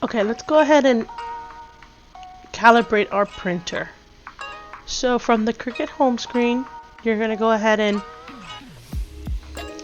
Okay, let's go ahead and calibrate our printer. So from the Cricut home screen, you're going to go ahead and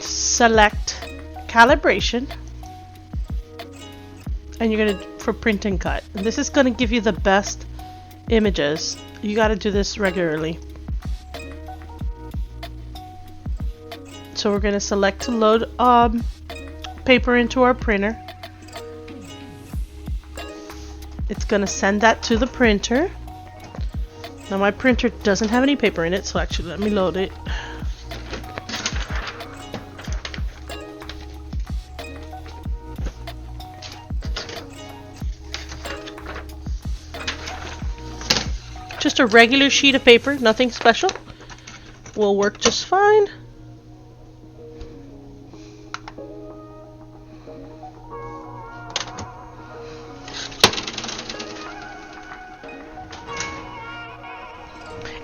select calibration, and you're going to for print and cut. And this is going to give you the best images. You got to do this regularly. So we're going to select to load paper into our printer. It's going to send that to the printer. Now my printer doesn't have any paper in it, so actually let me load it. Just a regular sheet of paper, nothing special. Will work just fine.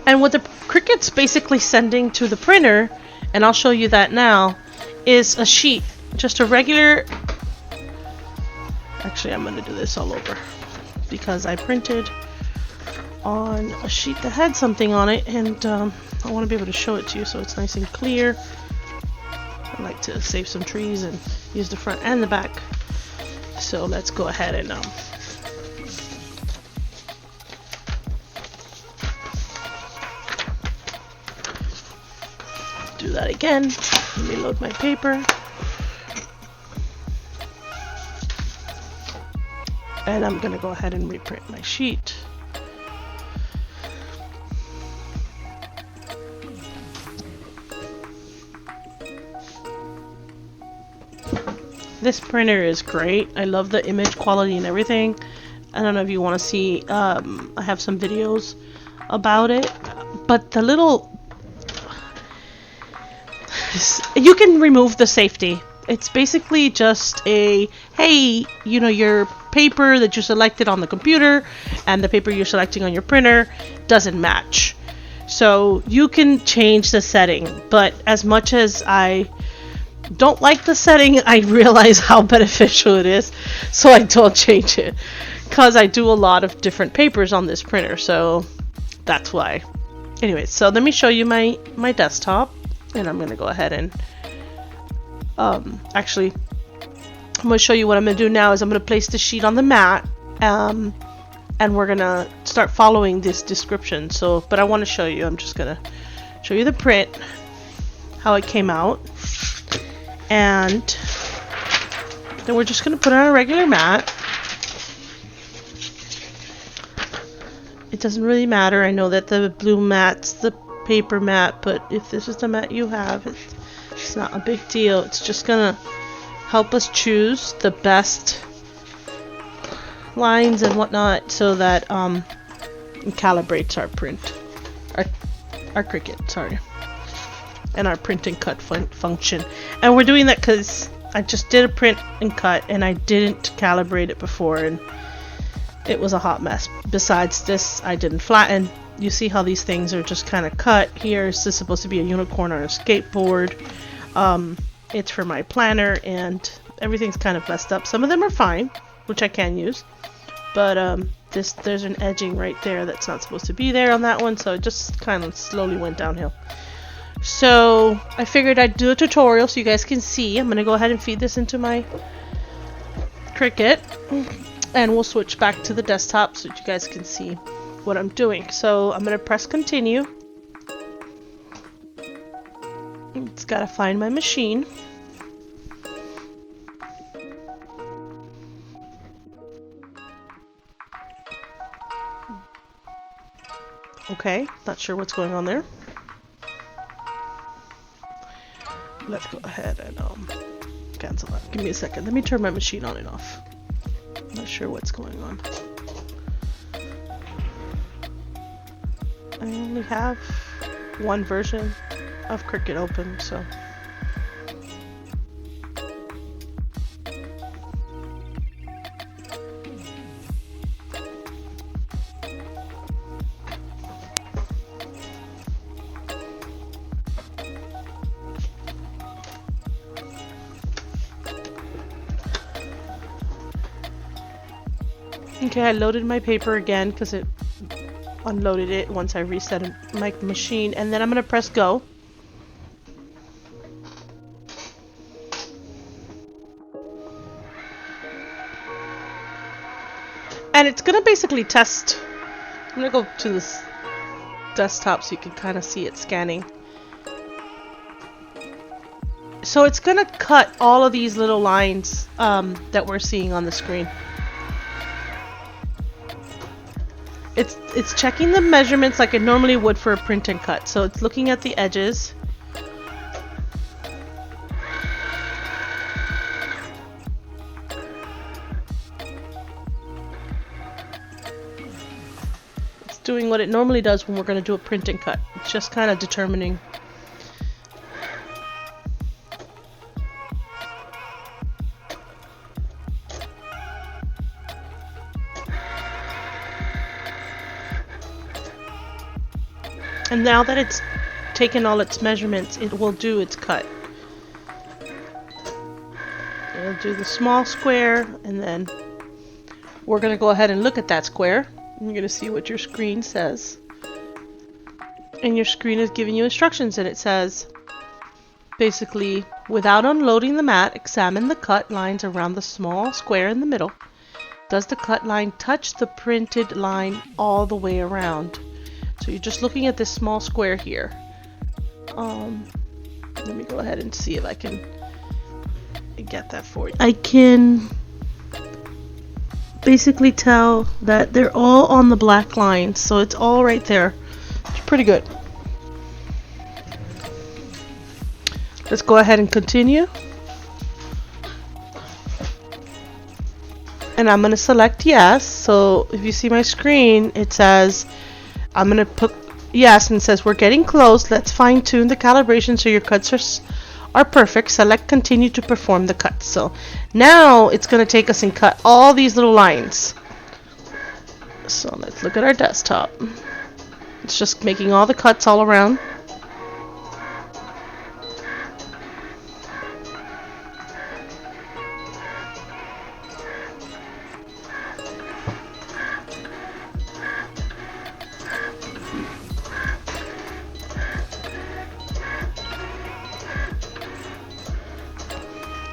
And what the Cricut's basically sending to the printer, and I'll show you that now, is a sheet. Just a regular... Actually, I'm going to do this all over because I printed on a sheet that had something on it, and I want to be able to show it to you so it's nice and clear. I like to save some trees and use the front and the back. So let's go ahead and do that again. Let me load my paper. And I'm going to go ahead and reprint my sheet. This printer is great. I love the image quality and everything. I don't know if you want to see, I have some videos about it. But the little... You can remove the safety. It's basically just a, hey, you know, your paper that you selected on the computer and the paper you're selecting on your printer doesn't match. So you can change the setting, but as much as I don't like the setting, I realize how beneficial it is, so I don't change it, because I do a lot of different papers on this printer, so that's why. Anyway, so let me show you my desktop, and I'm going to go ahead and actually, I'm going to show you what I'm going to do now is I'm going to place the sheet on the mat, and we're going to start following this description. So, but I want to show you, I'm just going to show you the print, how it came out, and then we're just going to put it on a regular mat. It doesn't really matter. I know that the blue mat's the paper mat, but if this is the mat you have, it's not a big deal. It's just gonna help us choose the best lines and whatnot so that it calibrates our print, our Cricut, sorry, and our print and cut function. And we're doing that because I just did a print and cut and I didn't calibrate it before, and it was a hot mess. Besides this, I didn't flatten. You see how these things are just kind of cut here. Is this supposed to be a unicorn on a skateboard? It's for my planner, and everything's kind of messed up. Some of them are fine, which I can use, but there's an edging right there that's not supposed to be there on that one, so it just kind of slowly went downhill. So I figured I'd do a tutorial so you guys can see. I'm gonna go ahead and feed this into my Cricut, and we'll switch back to the desktop so that you guys can see what I'm doing. So I'm gonna press continue. It's gotta find my machine. Okay, not sure what's going on there. Let's go ahead and cancel that. Give me a second. Let me turn my machine on and off. Not sure what's going on. I only have one version of Cricut open, so Okay, I loaded my paper again because it unloaded it once I reset my machine, and then I'm gonna press go. And it's gonna basically test. I'm gonna go to this desktop so you can kind of see it scanning. So it's gonna cut all of these little lines that we're seeing on the screen. It's checking the measurements like it normally would for a print and cut. So it's looking at the edges. It's doing what it normally does when we're going to do a print and cut. It's just kind of determining. And now that it's taken all its measurements, it will do its cut. It'll do the small square, and then we're going to go ahead and look at that square. You're going to see what your screen says. And your screen is giving you instructions, and it says, basically, without unloading the mat, examine the cut lines around the small square in the middle. Does the cut line touch the printed line all the way around? So you're just looking at this small square here. Let me go ahead and see if I can get that for you. I can basically tell that they're all on the black lines, so it's all right there. It's pretty good. Let's go ahead and continue. And I'm going to select yes. So if you see my screen, it says I'm going to put yes, and it says we're getting close. Let's fine tune the calibration so your cuts are perfect. Select continue to perform the cuts. So now it's going to take us and cut all these little lines. So let's look at our desktop. It's just making all the cuts all around.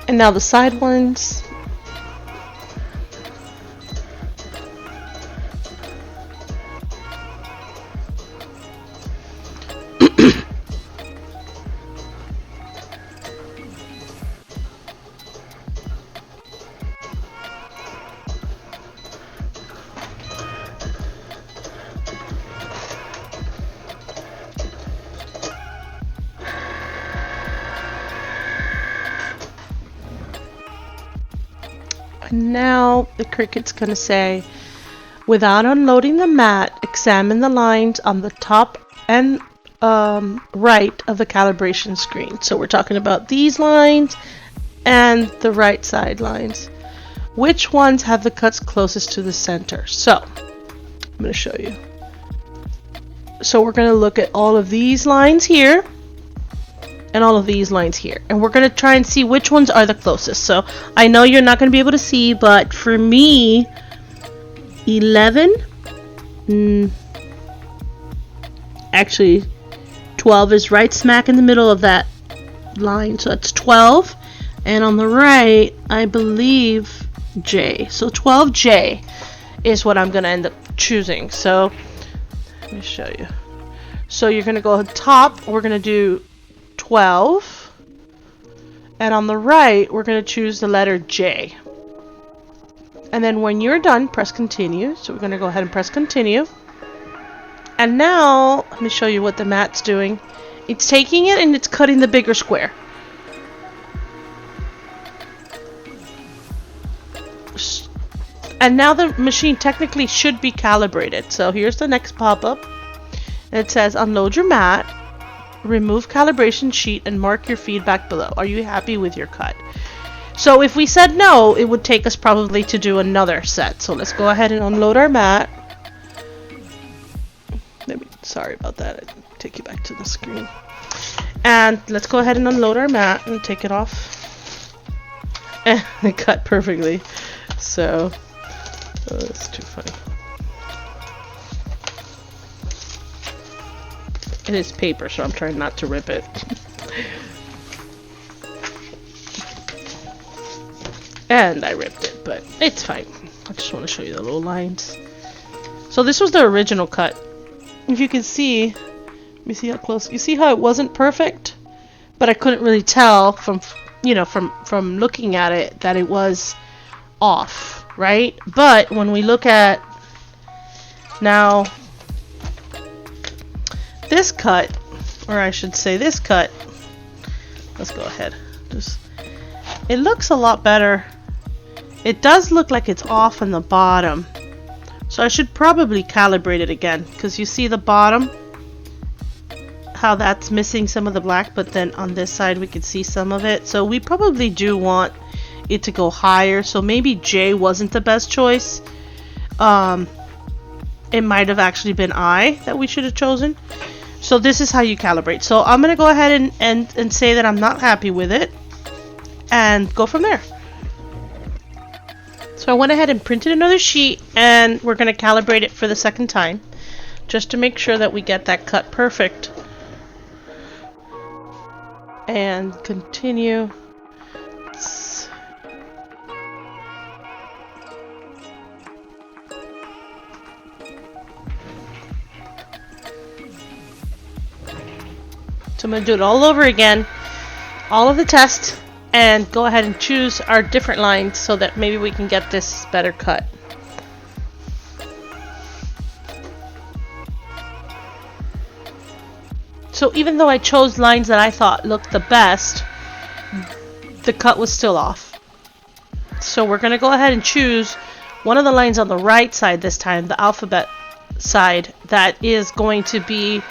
And now the side ones. And now the Cricut's going to say, without unloading the mat, examine the lines on the top and right of the calibration screen. So we're talking about these lines and the right side lines. Which ones have the cuts closest to the center? So I'm going to show you. So we're going to look at all of these lines here and all of these lines here, and we're going to try and see which ones are the closest. So I know you're not going to be able to see, but for me, 11, actually 12 is right smack in the middle of that line, so that's 12, and on the right I believe J, so 12J is what I'm going to end up choosing. So let me show you. So you're going to go top, we're going to do 12, and on the right we're going to choose the letter J, and then when you're done, press continue. So we're going to go ahead and press continue, and now let me show you what the mat's doing. It's taking it and it's cutting the bigger square. And now the machine technically should be calibrated. So here's the next pop-up, and it says unload your mat, remove calibration sheet, and mark your feedback below. Are you happy with your cut? So if we said no, it would take us probably to do another set. So let's go ahead and unload our mat. Sorry about that. I'll take you back to the screen. And let's go ahead and unload our mat and take it off. It cut perfectly. So Oh, that's too funny. It is paper, so I'm trying not to rip it. And I ripped it, but it's fine. I just want to show you the little lines. So this was the original cut. If you can see, let me see how close. You see how it wasn't perfect? But I couldn't really tell from, you know, from looking at it that it was off, right? But when we look at now this cut, or I should say this cut, let's go ahead. It looks a lot better. It does look like it's off on the bottom. So I should probably calibrate it again, because you see the bottom, how that's missing some of the black, but then on this side we can see some of it. So we probably do want it to go higher. So maybe J wasn't the best choice. It might have actually been I that we should have chosen. So this is how you calibrate. So I'm going to go ahead and say that I'm not happy with it and go from there. So I went ahead and printed another sheet, and we're going to calibrate it for the second time just to make sure that we get that cut perfect. And continue. So I'm going to do it all over again, all of the tests, and go ahead and choose our different lines so that maybe we can get this better cut. So even though I chose lines that I thought looked the best, the cut was still off. So we're going to go ahead and choose one of the lines on the right side this time, the alphabet side, that is going to be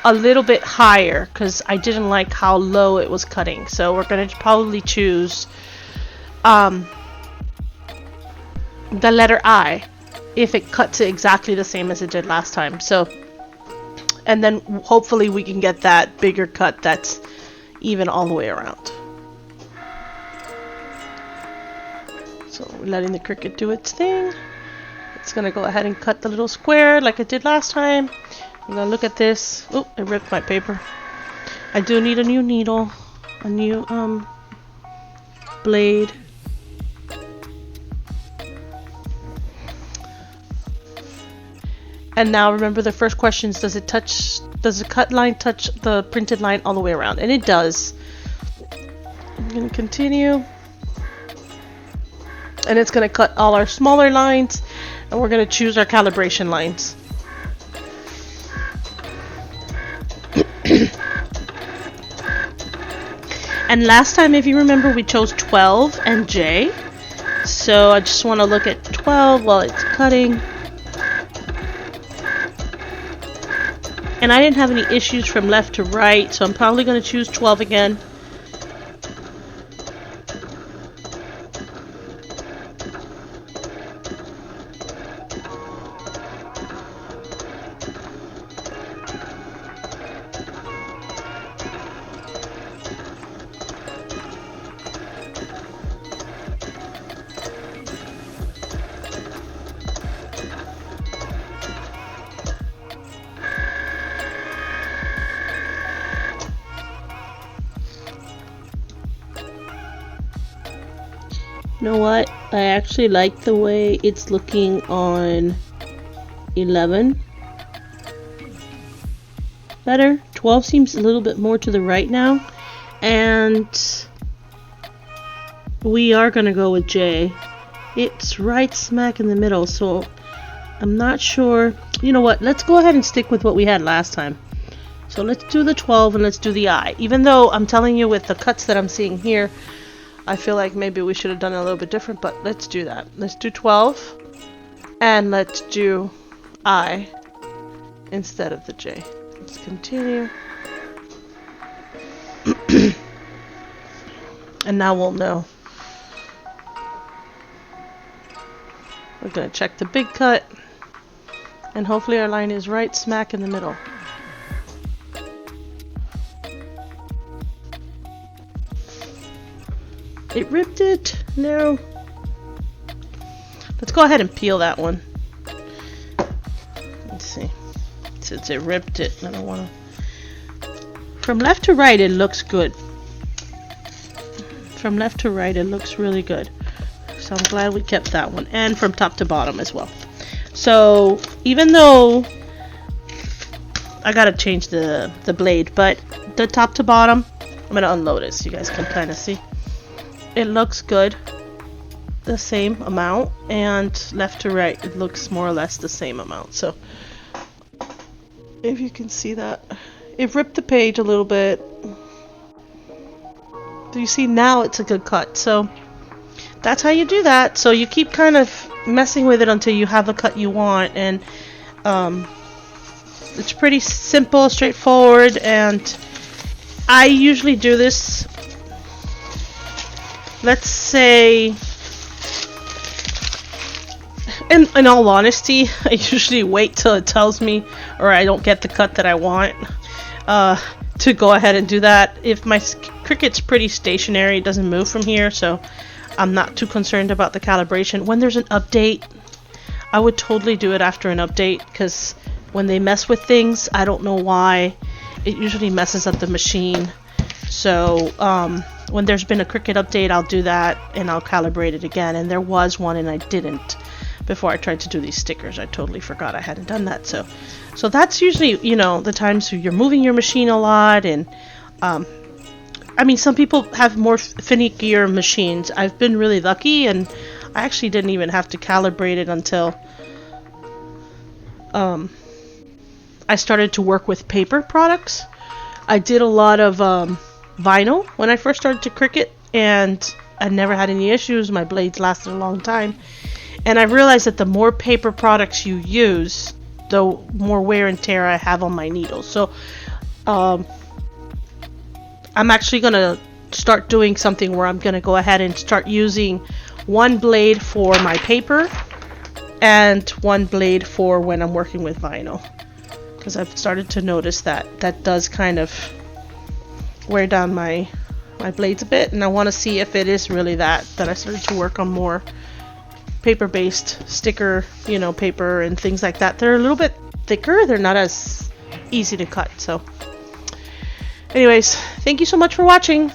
a little bit higher because I didn't like how low it was cutting. So we're going to probably choose the letter I if it cuts it exactly the same as it did last time. So, and then hopefully we can get that bigger cut that's even all the way around. So we're letting the Cricut do its thing. It's going to go ahead and cut the little square like it did last time. I'm gonna look at this. Oh, I ripped my paper. I do need a new needle, a new blade. And now remember the first question is, does the cut line touch the printed line all the way around? And it does. I'm gonna continue. And it's gonna cut all our smaller lines, and we're gonna choose our calibration lines. And last time, if you remember, we chose 12 and J. So I just want to look at 12 while it's cutting. And I didn't have any issues from left to right, so I'm probably going to choose 12 again. You know what? I actually like the way it's looking on 11. Better. 12 seems a little bit more to the right now. And we are going to go with J. It's right smack in the middle, so I'm not sure. You know what? Let's go ahead and stick with what we had last time. So let's do the 12 and let's do the I. Even though I'm telling you with the cuts that I'm seeing here, I feel like maybe we should have done it a little bit different, but let's do that. Let's do 12 and let's do I instead of the J. Let's continue. And now we'll know. We're going to check the big cut, and hopefully our line is right smack in the middle. It ripped it. No. Let's go go ahead and peel that one. Let's see. Since it ripped it, I don't want to. From left to right, it looks good. From left to right, it looks really good. So I'm glad we kept that one. And from top to bottom as well. So even though I gotta change the blade, but the top to bottom, I'm gonna unload it so you guys can kind of see. It looks good, the same amount, and left to right, it looks more or less the same amount. So if you can see that, it ripped the page a little bit. Do you see now? It's a good cut. So that's how you do that. So you keep kind of messing with it until you have the cut you want, and it's pretty simple, straightforward, and I usually do this, let's say, in all honesty, I usually wait till it tells me, or I don't get the cut that I want, to go ahead and do that. If my Cricut's pretty stationary, it doesn't move from here, so I'm not too concerned about the calibration. When there's an update, I would totally do it after an update, because when they mess with things, I don't know why, it usually messes up the machine. So when there's been a Cricut update, I'll do that and I'll calibrate it again. And there was one and I didn't before I tried to do these stickers. I totally forgot I hadn't done that. So that's usually, you know, the times you're moving your machine a lot. And I mean, some people have more finickier machines. I've been really lucky, and I actually didn't even have to calibrate it until I started to work with paper products. I did a lot of vinyl when I first started to Cricut, and I never had any issues. My blades lasted a long time. And I realized that the more paper products you use, the more wear and tear I have on my needles. So I'm actually going to start doing something where I'm going to go ahead and start using one blade for my paper and one blade for when I'm working with vinyl. Because I've started to notice that does kind of wear down my blades a bit, and I want to see if it is really that I started to work on more paper-based sticker, you know, paper and things like that. They're a little bit thicker. They're not as easy to cut. So anyways, thank you so much for watching.